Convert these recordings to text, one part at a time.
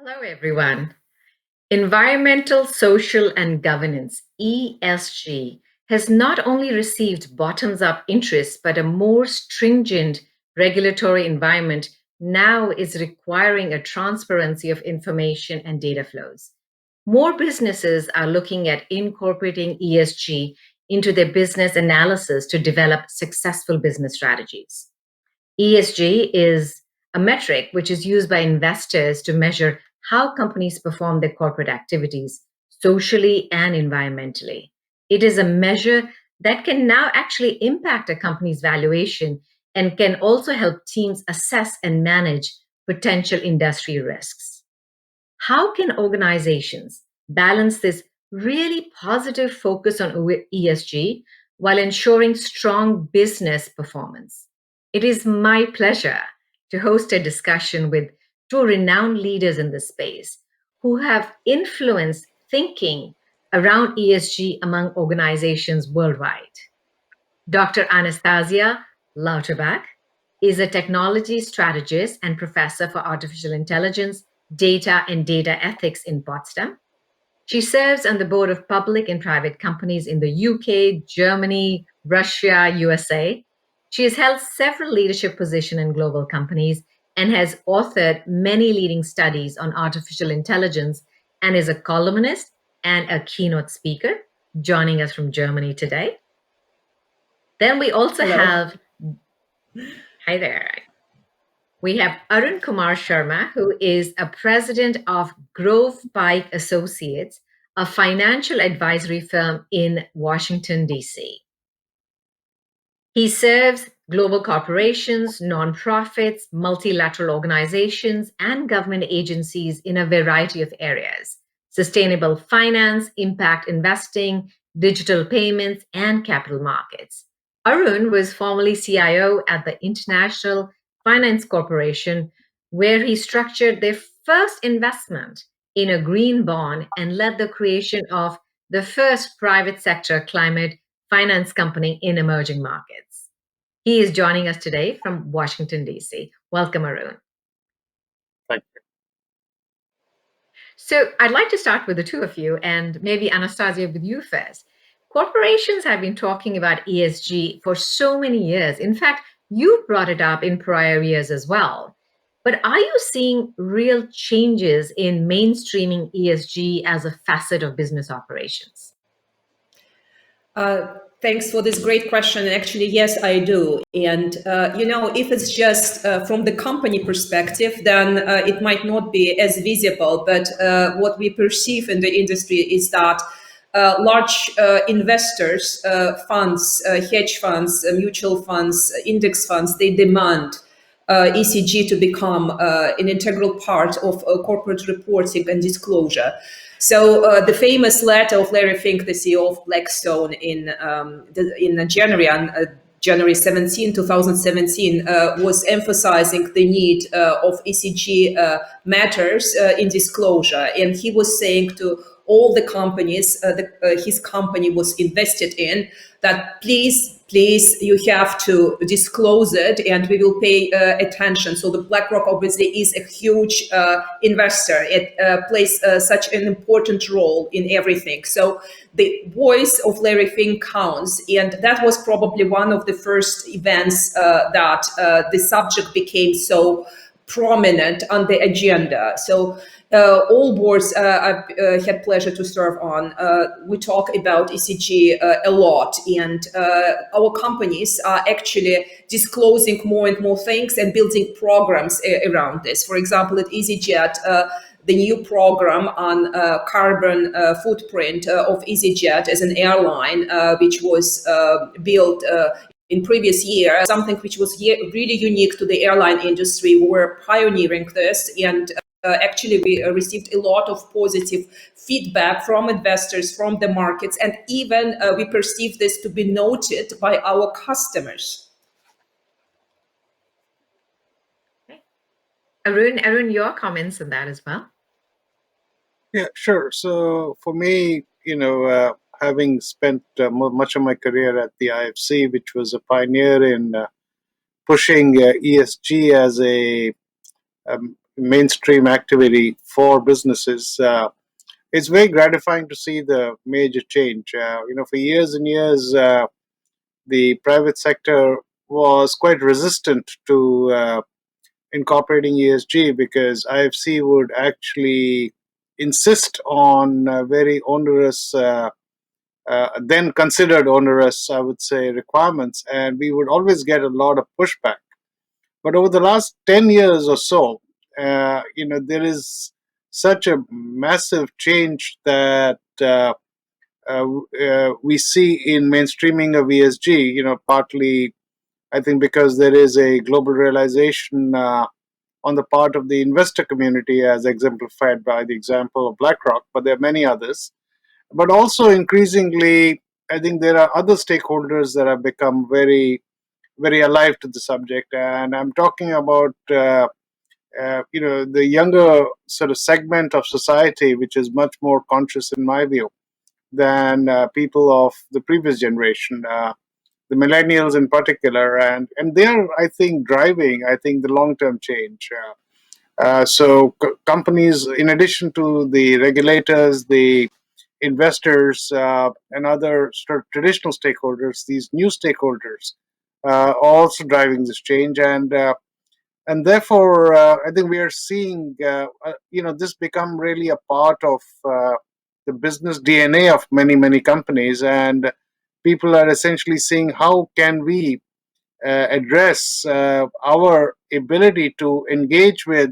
Hello, everyone. Environmental, social, and governance, ESG, has not only received bottoms up interest, but a more stringent regulatory environment now is requiring a transparency of information and data flows. More businesses are looking at incorporating ESG into their business analysis to develop successful business strategies. ESG is a metric which is used by investors to measure how companies perform their corporate activities socially and environmentally. It is a measure that can now actually impact a company's valuation and can also help teams assess and manage potential industry risks. How can organizations balance this really positive focus on ESG while ensuring strong business performance? It is my pleasure to host a discussion with two renowned leaders in this space who have influenced thinking around ESG among organizations worldwide. Dr. Anastassia Lauterbach is a technology strategist and professor for artificial intelligence, data, and data ethics in Potsdam. She serves on the board of public and private companies in the UK, Germany, Russia, USA. She has held several leadership positions in global companies and has authored many leading studies on artificial intelligence and is a columnist and a keynote speaker, joining us from Germany today. Then we also Hello. have, hi there. We have Arun Kumar Sharma, who is a president of Grovepike Associates, a financial advisory firm in Washington, D.C. He serves global corporations, nonprofits, multilateral organizations, and government agencies in a variety of areas: sustainable finance, impact investing, digital payments, and capital markets. Arun was formerly CIO at the International Finance Corporation, where he structured their first investment in a green bond and led the creation of the first private sector climate finance company in emerging markets. He is joining us today from Washington, D.C. Welcome, Arun. Thank you. So I'd like to start with the two of you, and maybe Anastassia with you first. Corporations have been talking about ESG for so many years. In fact, you brought it up in prior years as well. But are you seeing real changes in mainstreaming ESG as a facet of business operations? Thanks for this great question. Actually, yes, I do. And, if it's just from the company perspective, then it might not be as visible. But what we perceive in the industry is that large investors, funds, hedge funds, mutual funds, index funds, they demand ECG to become an integral part of corporate reporting and disclosure. So the famous letter of Larry Fink, the CEO of Blackstone, in January 17, 2017, was emphasizing the need of ECG matters in disclosure. And he was saying to all the companies his company was invested in that please, you have to disclose it and we will pay attention. So the BlackRock obviously is a huge investor. It plays such an important role in everything. So the voice of Larry Fink counts. And that was probably one of the first events that the subject became so prominent on the agenda. So all boards I've had pleasure to serve on, we talk about ECG a lot, and our companies are actually disclosing more and more things and building programs around this. For example, at EasyJet, the new program on carbon footprint of EasyJet as an airline, which was built in previous year, something which was really unique to the airline industry. We were pioneering this, and actually we received a lot of positive feedback from investors, from the markets, and even we perceive this to be noted by our customers. Okay. Arun, your comments on that as well? Yeah, sure. So for me, having spent much of my career at the IFC, which was a pioneer in pushing ESG as a mainstream activity for businesses. It's very gratifying to see the major change. For years and years, the private sector was quite resistant to incorporating ESG because IFC would actually insist on very onerous, then considered onerous, I would say, requirements, and we would always get a lot of pushback. But over the last 10 years or so, there is such a massive change that we see in mainstreaming of ESG, partly, I think, because there is a global realization on the part of the investor community, as exemplified by the example of BlackRock, but there are many others. But also increasingly, I think there are other stakeholders that have become very, very alive to the subject. And I'm talking about, the younger sort of segment of society, which is much more conscious, in my view, than people of the previous generation. The millennials in particular, and they're, I think, driving, I think, the long-term change. Companies, in addition to the regulators, the investors, and other traditional stakeholders, these new stakeholders are also driving this change, and therefore, I think we are seeing, this become really a part of the business DNA of many, many companies, and people are essentially seeing how can we address our ability to engage with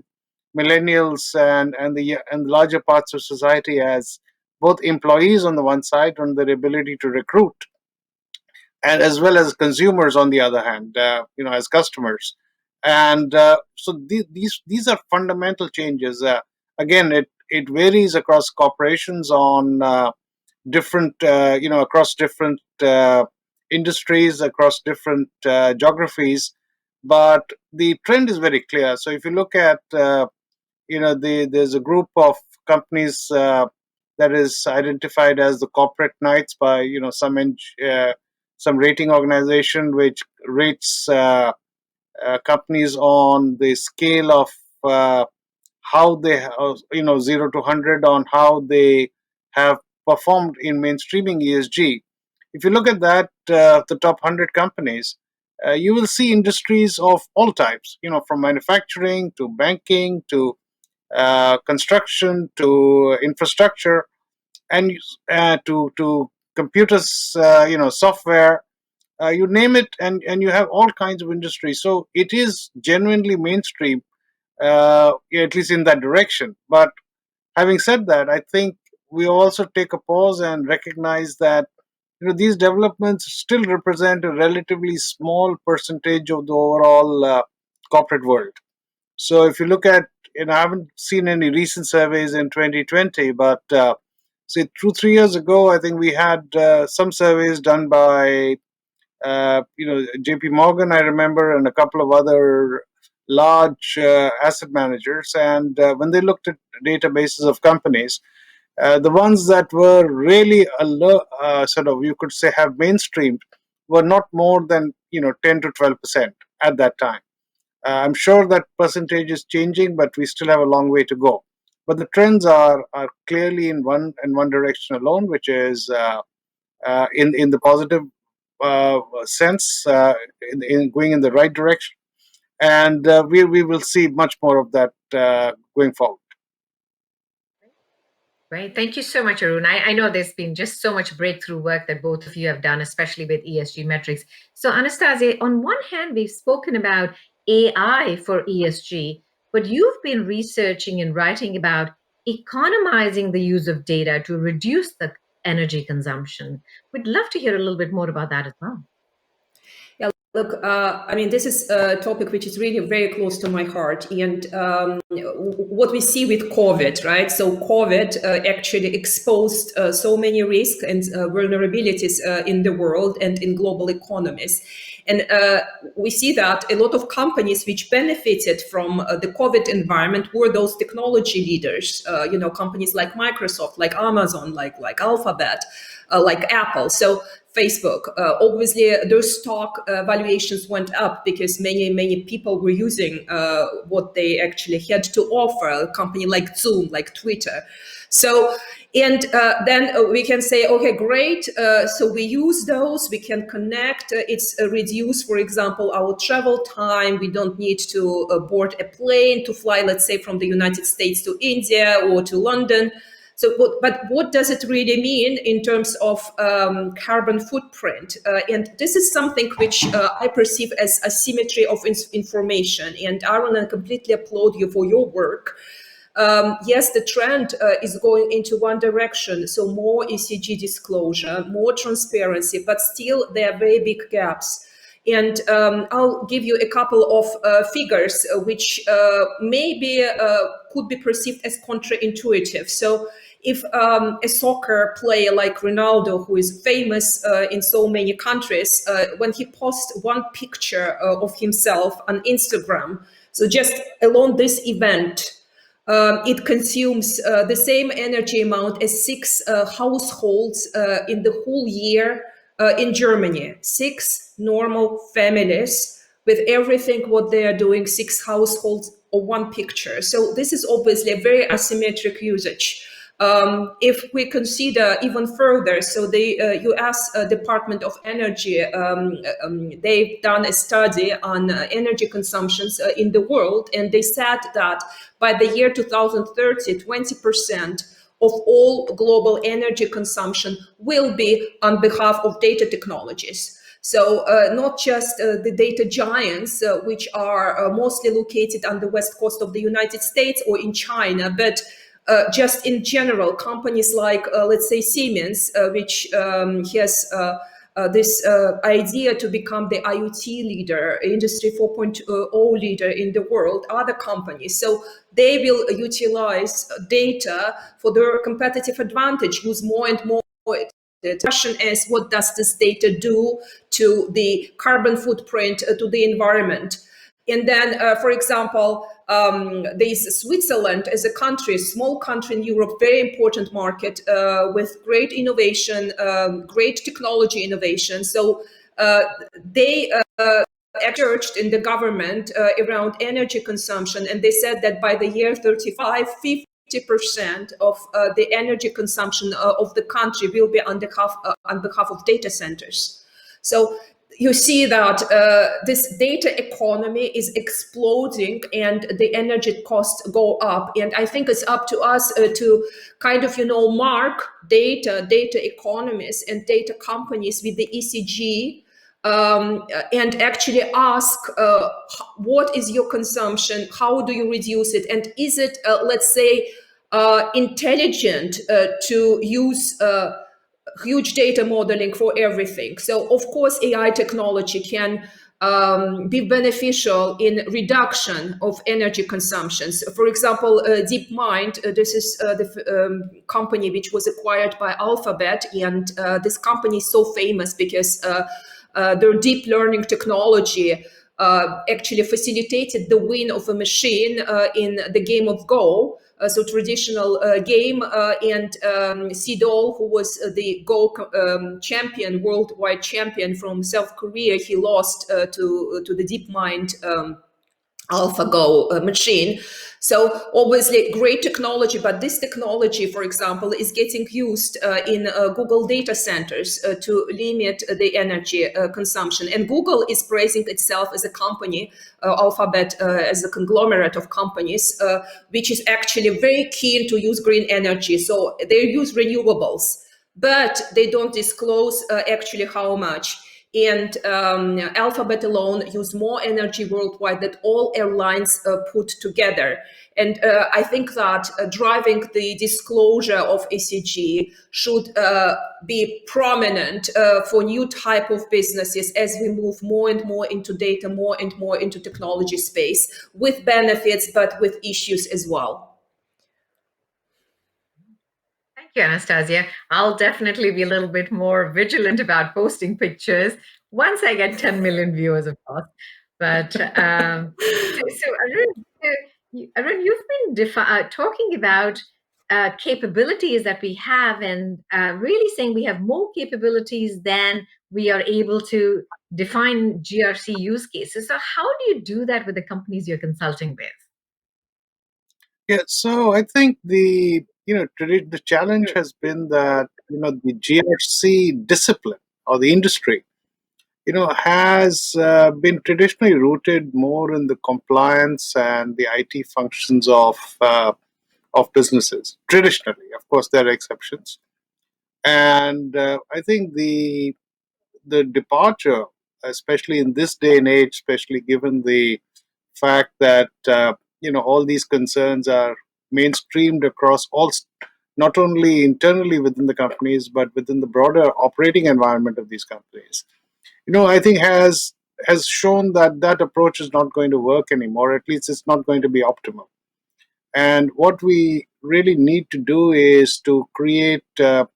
millennials and larger parts of society as both employees on the one side, on their ability to recruit, and as well as consumers on the other hand, as customers. And so these are fundamental changes. Again, it varies across corporations on different, across different industries, across different geographies, but the trend is very clear. So if you look at, there's a group of companies that is identified as the corporate knights by, some rating organization which rates companies on the scale of how they, 0 to 100, on how they have performed in mainstreaming ESG. If you look at that, the top 100 companies, you will see industries of all types, from manufacturing to banking to construction to infrastructure, and to computers, software, you name it, and you have all kinds of industries. So it is genuinely mainstream, at least in that direction. But having said that, I think we also take a pause and recognize that these developments still represent a relatively small percentage of the overall corporate world. So if you look at, I haven't seen any recent surveys in 2020, but say 2-3 years ago, I think we had some surveys done by JP Morgan, I remember, and a couple of other large asset managers. And when they looked at databases of companies, the ones that were really sort of, you could say, have mainstreamed were not more than 10 to 12% at that time. I'm sure that percentage is changing, but we still have a long way to go. But the trends are clearly in one direction alone, which is in the positive sense, in going in the right direction, and we will see much more of that going forward. Right. Thank you so much, Arun. I know there's been just so much breakthrough work that both of you have done, especially with ESG metrics. So, Anastassia, on one hand, we've spoken about AI for ESG, but you've been researching and writing about economizing the use of data to reduce the energy consumption. We'd love to hear a little bit more about that as well. Yeah, look, I mean, this is a topic which is really very close to my heart. And what we see with COVID, right? So COVID actually exposed so many risks and vulnerabilities in the world and in global economies. And we see that a lot of companies which benefited from the COVID environment were those technology leaders, companies like Microsoft, like Amazon, like Alphabet, like Apple. So Facebook. Obviously, those stock valuations went up because many people were using what they actually had to offer. A company like Zoom, like Twitter. So, and then we can say, okay, great. So we use those. We can connect. It's reduce, for example, our travel time. We don't need to board a plane to fly, let's say, from the United States to India or to London. So, but what does it really mean in terms of carbon footprint? And this is something which I perceive as asymmetry of information. And Arun, I completely applaud you for your work. Yes, the trend is going into one direction. So more ESG disclosure, more transparency, but still there are very big gaps. And I'll give you a couple of figures which maybe could be perceived as counterintuitive. So if a soccer player like Ronaldo, who is famous in so many countries, when he posts one picture of himself on Instagram, so just alone this event, it consumes the same energy amount as 6 households in the whole year in Germany. 6 normal families with everything what they are doing, 6 households or one picture. So this is obviously a very asymmetric usage. If we consider even further, so the U.S. Department of Energy, they've done a study on energy consumptions in the world, and they said that by the year 2030, 20% of all global energy consumption will be on behalf of data technologies. So not just the data giants, which are mostly located on the west coast of the United States or in China, but just in general, companies like, let's say, Siemens, which has this idea to become the IoT leader, Industry 4.0 leader in the world, other companies. So they will utilize data for their competitive advantage, use more and more. The question is, what does this data do to the carbon footprint, to the environment? And then, for example, there's Switzerland as a country, small country in Europe, very important market with great innovation, great technology innovation. So they searched in the government around energy consumption, and they said that by the year 35, 50% of the energy consumption of the country will be on behalf of data centers. So you see that this data economy is exploding and the energy costs go up. And I think it's up to us to kind of, mark data economies and data companies with the ECG and actually ask what is your consumption, how do you reduce it, and is it, let's say, intelligent to use huge data modeling for everything. So of course, AI technology can be beneficial in reduction of energy consumptions. For example, DeepMind, this is the company which was acquired by Alphabet, and this company is so famous because their deep learning technology actually facilitated the win of a machine in the game of Go. So traditional game, and Sidol, who was the Go champion, worldwide champion from South Korea, he lost to the DeepMind AlphaGo machine. So obviously great technology, but this technology, for example, is getting used in Google data centers to limit the energy consumption. And Google is praising itself as a company, Alphabet as a conglomerate of companies, which is actually very keen to use green energy. So they use renewables, but they don't disclose actually how much. And Alphabet alone use more energy worldwide than all airlines put together. And I think that driving the disclosure of ECG should be prominent for new type of businesses as we move more and more into data, more and more into technology space, with benefits, but with issues as well. Thank you, Anastasia. I'll definitely be a little bit more vigilant about posting pictures once I get 10 million viewers, of course. But so Arun, you've been talking about capabilities that we have, and really saying we have more capabilities than we are able to define GRC use cases. So how do you do that with the companies you're consulting with? Yeah, so I think the challenge has been that the GRC discipline or the industry has been traditionally rooted more in the compliance and the IT functions of businesses. Traditionally, of course, there are exceptions, and I think the departure, especially in this day and age, especially given the fact that all these concerns are mainstreamed across not only internally within the companies but within the broader operating environment of these companies. I think has shown that that approach is not going to work anymore. At least it's not going to be optimal. And what we really need to do is to create a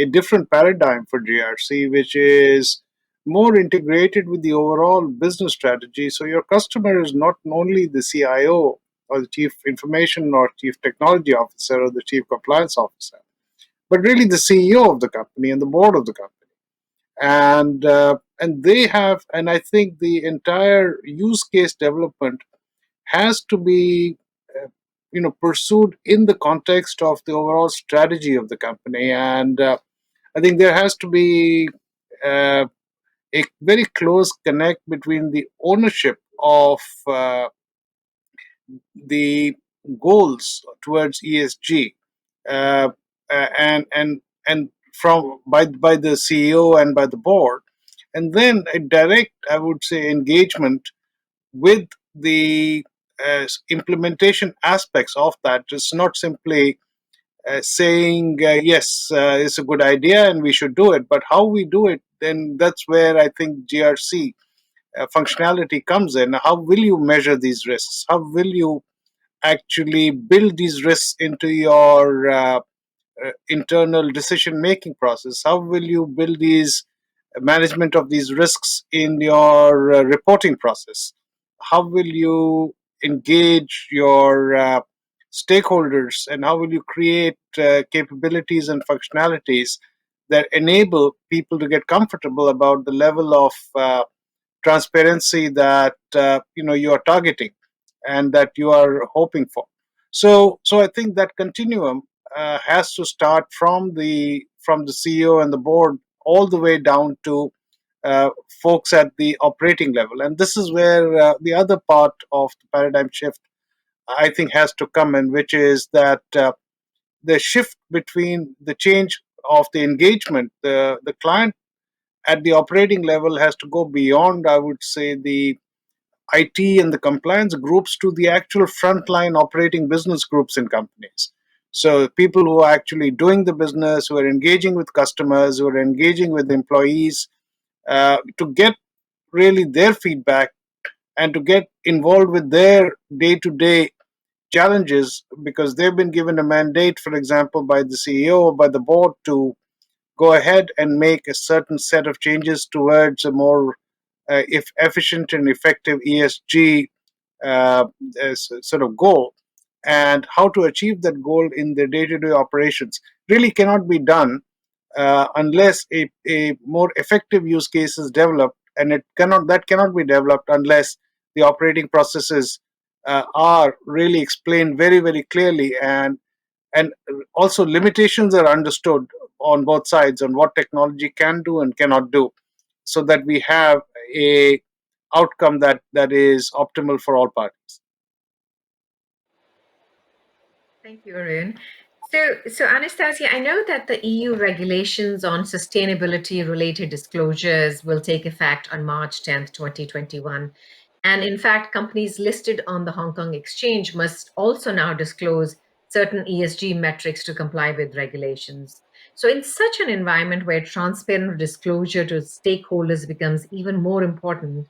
different paradigm for GRC, which is more integrated with the overall business strategy. So your customer is not only the CIO or the chief information or chief technology officer or the chief compliance officer, but really the CEO of the company and the board of the company. And they have, and I think the entire use case development has to be pursued in the context of the overall strategy of the company. And I think there has to be a very close connect between the ownership of the goals towards ESG, uh, and from by the CEO and by the board, and then a direct, I would say, engagement with the implementation aspects of that. It's not simply saying yes, it's a good idea and we should do it, but how we do it, then that's where I think GRC functionality comes in. How will you measure these risks? How will you actually build these risks into your internal decision making process? How will you build these management of these risks in your reporting process? How will you engage your stakeholders, and how will you create capabilities and functionalities that enable people to get comfortable about the level of transparency that you are targeting and that you are hoping for? So I think that continuum has to start from the CEO and the board all the way down to uh, folks at the operating level. And this is where the other part of the paradigm shift, I think, has to come in, which is that the shift between the change of the engagement, the client at the operating level has to go beyond, I would say, the IT and the compliance groups to the actual frontline operating business groups in companies. So people who are actually doing the business, who are engaging with customers, who are engaging with employees, to get really their feedback and to get involved with their day-to-day challenges, because they've been given a mandate, for example, by the CEO or by the board to go ahead and make a certain set of changes towards a more if efficient and effective ESG sort of goal. And how to achieve that goal in the day-to-day operations really cannot be done unless a more effective use case is developed, and that cannot be developed unless the operating processes are really explained very, very clearly, and also limitations are understood on both sides on what technology can do and cannot do, so that we have a outcome that is optimal for all parties. Thank you, Arun. So Anastasia, I know that the EU regulations on sustainability related disclosures will take effect on March 10th, 2021. And in fact, companies listed on the Hong Kong Exchange must also now disclose certain ESG metrics to comply with regulations. So, in such an environment where transparent disclosure to stakeholders becomes even more important,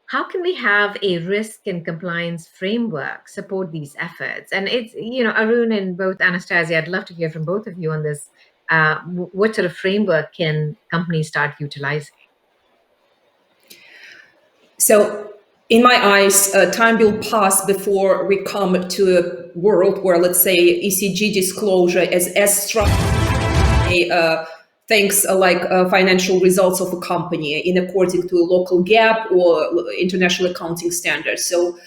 how can we have a risk and compliance framework support these efforts? And it's, Arun and both Anastasia, I'd love to hear from both of you on this. What sort of framework can companies start utilizing? So In my eyes, time will pass before we come to a world where, let's say, ECG disclosure is as strong things like financial results of a company in according to a local GAAP or international accounting standards. So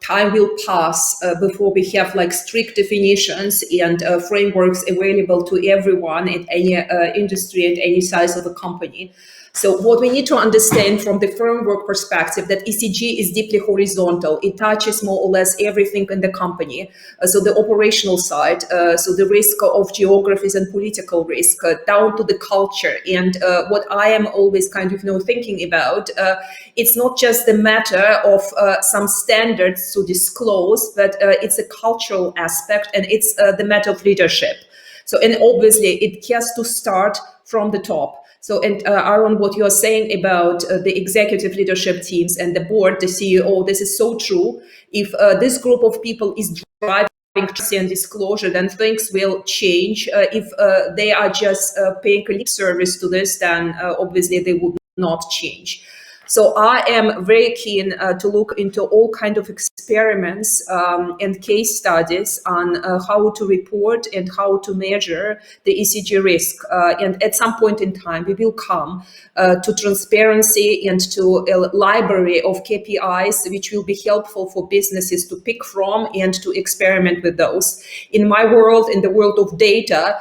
time will pass before we have like strict definitions and frameworks available to everyone in any industry at any size of a company. So what we need to understand from the framework perspective that ECG is deeply horizontal. It touches more or less everything in the company. So the operational side, so the risk of geographies and political risk, down to the culture. And what I am always kind of thinking about, it's not just the matter of some standards to disclose, but it's a cultural aspect and it's the matter of leadership. So, and obviously it has to start from the top. So, and Arun, what you're saying about the executive leadership teams and the board, the CEO, this is so true. If this group of people is driving transparency and disclosure, then things will change. If they are just paying lip service to this, then obviously they would not change. So I am very keen to look into all kind of experiments and case studies on how to report and how to measure the ECG risk. And at some point in time, we will come to transparency and to a library of KPIs, which will be helpful for businesses to pick from and to experiment with those. In my world, in the world of data,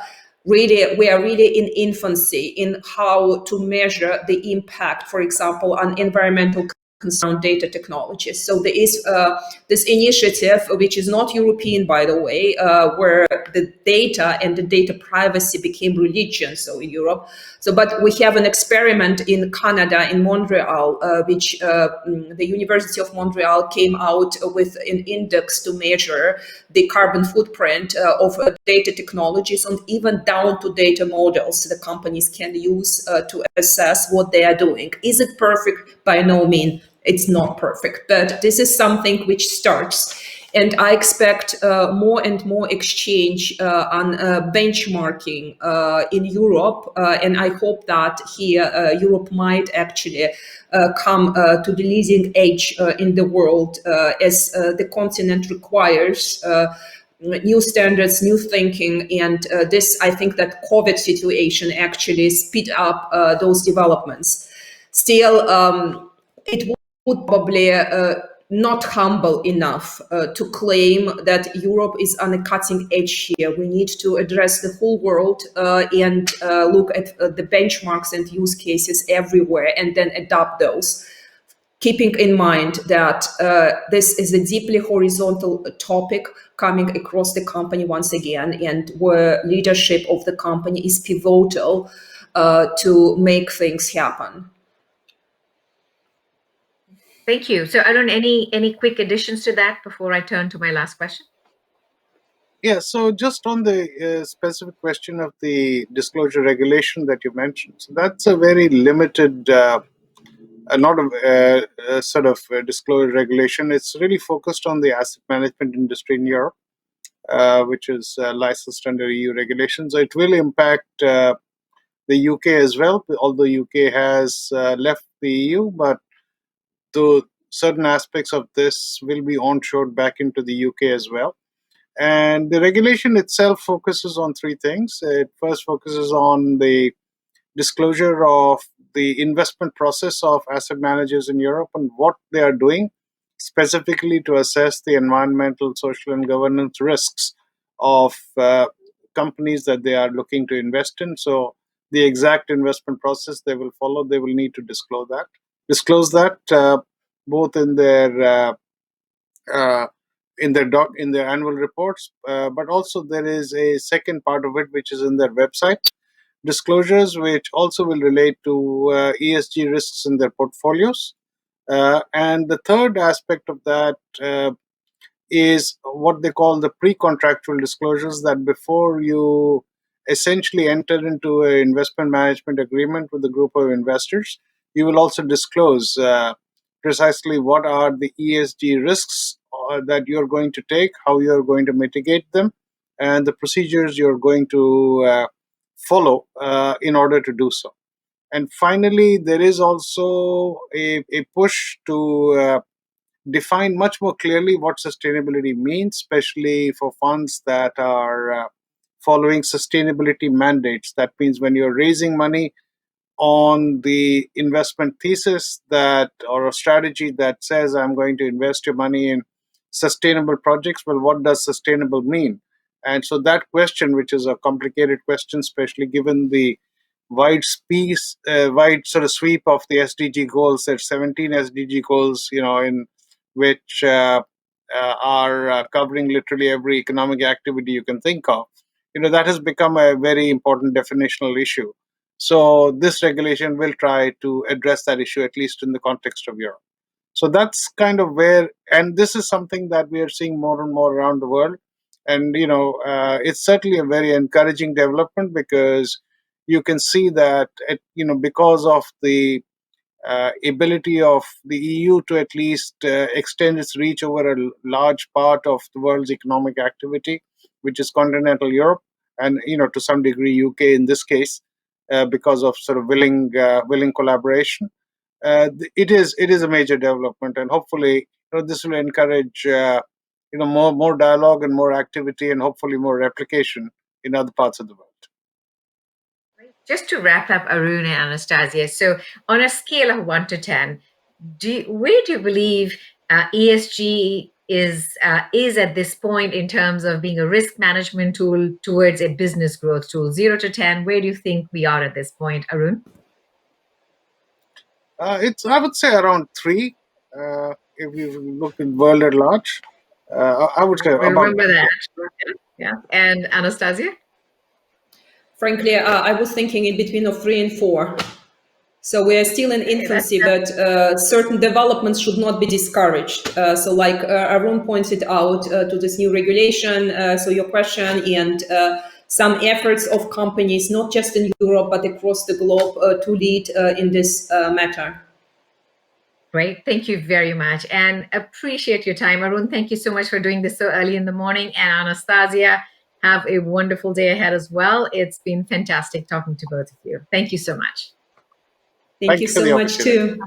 really, we are really in infancy in how to measure the impact, for example, on environmental concern data technologies. So there is this initiative, which is not European, by the way, where the data and the data privacy became religion. So in Europe, but we have an experiment in Canada, in Montreal, which the University of Montreal came out with an index to measure the carbon footprint of data technologies, and even down to data models the companies can use to assess what they are doing. Is it perfect? By no means. It's not perfect, but this is something which starts. And I expect more and more exchange on benchmarking in Europe. And I hope that here Europe might actually come to the leading edge in the world as the continent requires new standards, new thinking. And this, I think that COVID situation actually speed up those developments. Still, it would probably not humble enough to claim that Europe is on a cutting edge here. We need to address the whole world and look at the benchmarks and use cases everywhere and then adopt those. Keeping in mind that this is a deeply horizontal topic coming across the company once again, and where leadership of the company is pivotal to make things happen. Thank you. So, Arun, any quick additions to that before I turn to my last question? Yeah, so just on the specific question of the disclosure regulation that you mentioned, so that's a very limited, not a sort of disclosure regulation. It's really focused on the asset management industry in Europe, which is licensed under EU regulations. So it will impact the UK as well, although UK has left the EU, but certain aspects of this will be onshored back into the UK as well. And the regulation itself focuses on three things. It first focuses on the disclosure of the investment process of asset managers in Europe and what they are doing specifically to assess the environmental, social, and governance risks of companies that they are looking to invest in. So the exact investment process they will follow, they will need to disclose that both in their in their annual reports, but also there is a second part of it which is in their website disclosures, which also will relate to ESG risks in their portfolios. And the third aspect of that is what they call the pre-contractual disclosures, that before you essentially enter into an investment management agreement with a group of investors, you will also disclose precisely what are the ESG risks that you're going to take, how you're going to mitigate them, and the procedures you're going to follow in order to do so. And finally, there is also a push to define much more clearly what sustainability means, especially for funds that are following sustainability mandates. That means when you're raising money on the investment thesis that or a strategy that says I'm going to invest your money in sustainable projects, well, what does sustainable mean? And so that question, which is a complicated question, especially given the wide sort of sweep of the SDG goals, there's 17 SDG goals, in which are covering literally every economic activity you can think of. That has become a very important definitional issue. So this regulation will try to address that issue, at least in the context of Europe. So that's kind of where, and this is something that we are seeing more and more around the world. And, it's certainly a very encouraging development because you can see that, because of the ability of the EU to at least extend its reach over a large part of the world's economic activity, which is continental Europe, and to some degree UK in this case, because of sort of willing collaboration. It is a major development, and hopefully, this will encourage more dialogue and more activity, and hopefully more replication in other parts of the world. Just to wrap up, Arun and Anastasia, so on a scale of 1 to 10, where do you believe ESG is at this point in terms of being a risk management tool towards a business growth tool? 0 to 10, where do you think we are at this point, Arun? I would say around 3. If you look at world at large, I would say We about remember that. Yeah. And Anastasia? Frankly, I was thinking in between of 3 and 4. So we are still in infancy, but certain developments should not be discouraged. So like Arun pointed out to this new regulation, so your question and some efforts of companies, not just in Europe, but across the globe to lead in this matter. Great. Thank you very much and appreciate your time. Arun, thank you so much for doing this so early in the morning. And Anastasia, have a wonderful day ahead as well. It's been fantastic talking to both of you. Thank you so much. Thank you so much too.